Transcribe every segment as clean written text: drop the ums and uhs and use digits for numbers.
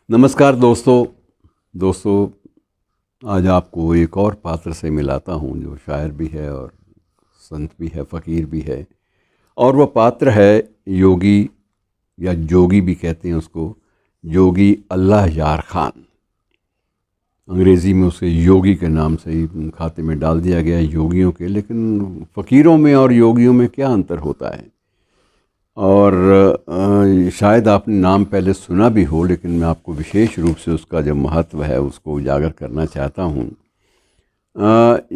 नमस्कार दोस्तों। आज आपको एक और पात्र से मिलाता हूँ जो शायर भी है और संत भी है, फ़कीर भी है। और वह पात्र है योगी या जोगी भी कहते हैं उसको, योगी अल्लाह यार खान। अंग्रेज़ी में उसे योगी के नाम से ही खाते में डाल दिया गया है, योगियों के। लेकिन फ़कीरों में और योगियों में क्या अंतर होता है? और शायद आपने नाम पहले सुना भी हो, लेकिन मैं आपको विशेष रूप से उसका जो महत्व है उसको उजागर करना चाहता हूँ।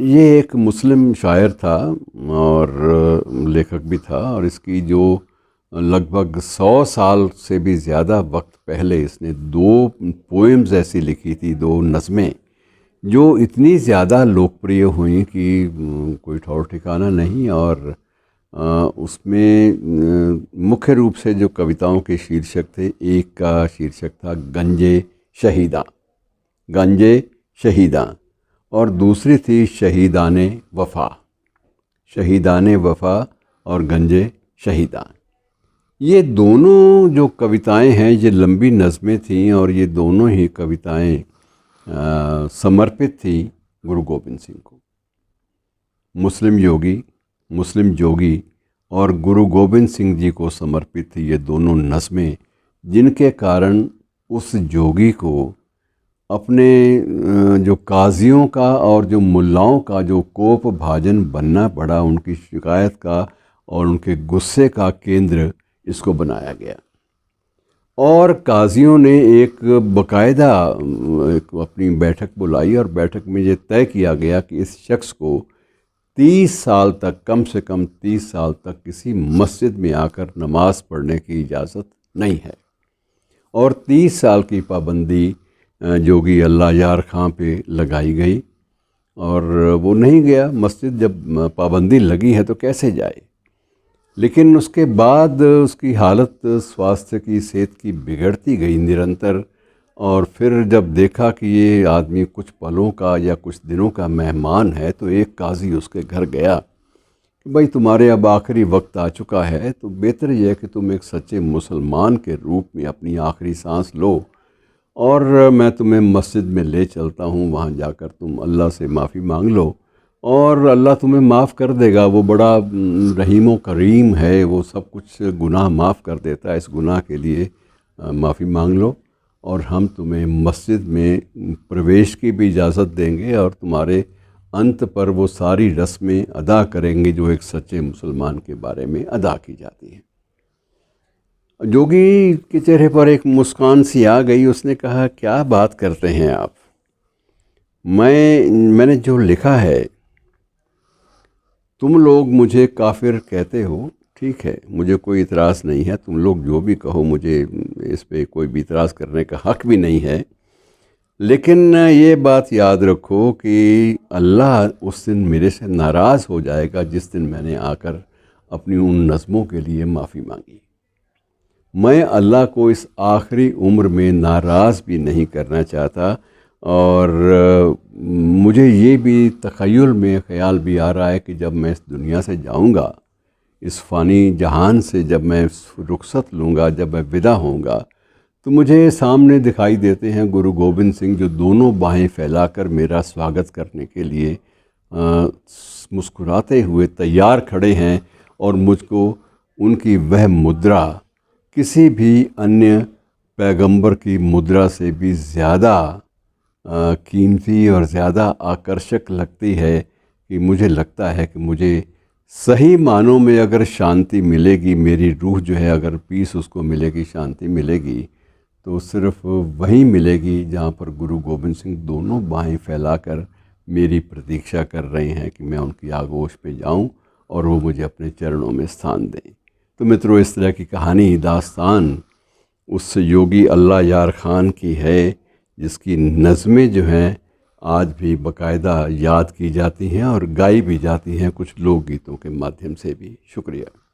ये एक मुस्लिम शायर था और लेखक भी था, और इसकी जो लगभग 100 साल से भी ज़्यादा वक्त पहले इसने 2 पोएम्स ऐसी लिखी थी, 2 नज़में, जो इतनी ज़्यादा लोकप्रिय हुई कि कोई ठौर ठिकाना नहीं। और उसमें मुख्य रूप से जो कविताओं के शीर्षक थे, एक का शीर्षक था गंजे शहीदा, और दूसरी थी शहीदाने वफ़ा और गंजे शहीदा। ये दोनों जो कविताएं हैं ये लंबी नज़में थीं, और ये दोनों ही कविताएं समर्पित थी गुरु गोबिंद सिंह को। मुस्लिम जोगी और गुरु गोबिंद सिंह जी को समर्पित थी ये दोनों नज़में, जिनके कारण उस जोगी को अपने जो काजियों का और जो मुल्लाओं का जो कोप भाजन बनना पड़ा, उनकी शिकायत का और उनके गुस्से का केंद्र इसको बनाया गया। और काजियों ने एक बाकायदा एक अपनी बैठक बुलाई, और बैठक में ये तय किया गया कि इस शख्स को 30 साल तक, कम से कम 30 साल तक किसी मस्जिद में आकर नमाज़ पढ़ने की इजाज़त नहीं है। और 30 साल की पाबंदी जोगी अल्लाह यार खां पे लगाई गई, और वो नहीं गया मस्जिद। जब पाबंदी लगी है तो कैसे जाए? लेकिन उसके बाद उसकी हालत स्वास्थ्य की, सेहत की बिगड़ती गई निरंतर। और फिर जब देखा कि ये आदमी कुछ पलों का या कुछ दिनों का मेहमान है, तो एक काजी उसके घर गया कि भाई, तुम्हारे अब आखिरी वक्त आ चुका है, तो बेहतर यह है कि तुम एक सच्चे मुसलमान के रूप में अपनी आखिरी सांस लो, और मैं तुम्हें मस्जिद में ले चलता हूँ। वहाँ जाकर तुम अल्लाह से माफ़ी मांग लो, और अल्लाह तुम्हें माफ़ कर देगा। वो बड़ा रहीम व करीम है, वो सब कुछ गुनाह माफ़ कर देता है। इस गुनाह के लिए माफ़ी मांग लो, और हम तुम्हें मस्जिद में प्रवेश की भी इजाज़त देंगे, और तुम्हारे अंत पर वो सारी रस्में अदा करेंगे जो एक सच्चे मुसलमान के बारे में अदा की जाती हैं। जोगी के चेहरे पर एक मुस्कान सी आ गई। उसने कहा, क्या बात करते हैं आप? मैंने जो लिखा है, तुम लोग मुझे काफिर कहते हो, ठीक है, मुझे कोई इतराज़ नहीं है। तुम लोग जो भी कहो, मुझे इस पे कोई भी इतराज़ करने का हक़ भी नहीं है। लेकिन ये बात याद रखो कि अल्लाह उस दिन मेरे से नाराज़ हो जाएगा जिस दिन मैंने आकर अपनी उन नज़मों के लिए माफ़ी मांगी। मैं अल्लाह को इस आखिरी उम्र में नाराज़ भी नहीं करना चाहता। और मुझे ये भी तख़य्युल में ख़्याल भी आ रहा है कि जब मैं इस दुनिया से जाऊंगा, इस फ़ानी जहान से जब मैं रुखसत लूँगा, जब मैं विदा होऊंगा, तो मुझे सामने दिखाई देते हैं गुरु गोबिंद सिंह, जो दोनों बाहें फैलाकर मेरा स्वागत करने के लिए मुस्कुराते हुए तैयार खड़े हैं। और मुझको उनकी वह मुद्रा किसी भी अन्य पैगंबर की मुद्रा से भी ज़्यादा कीमती और ज़्यादा आकर्षक लगती है, कि मुझे लगता है कि मुझे सही मानों में अगर शांति मिलेगी, मेरी रूह जो है अगर पीस उसको मिलेगी, शांति मिलेगी, तो सिर्फ़ वहीं मिलेगी जहाँ पर गुरु गोबिंद सिंह दोनों बाहें फैलाकर मेरी प्रतीक्षा कर रहे हैं कि मैं उनकी आगोश पे जाऊं और वो मुझे अपने चरणों में स्थान दें। तो मित्रों, इस तरह की कहानी, दास्तान उस योगी अल्लाह यार खान की है, जिसकी नज़में जो हैं आज भी बाकायदा याद की जाती हैं और गाई भी जाती हैं, कुछ लोकगीतों के माध्यम से भी। शुक्रिया।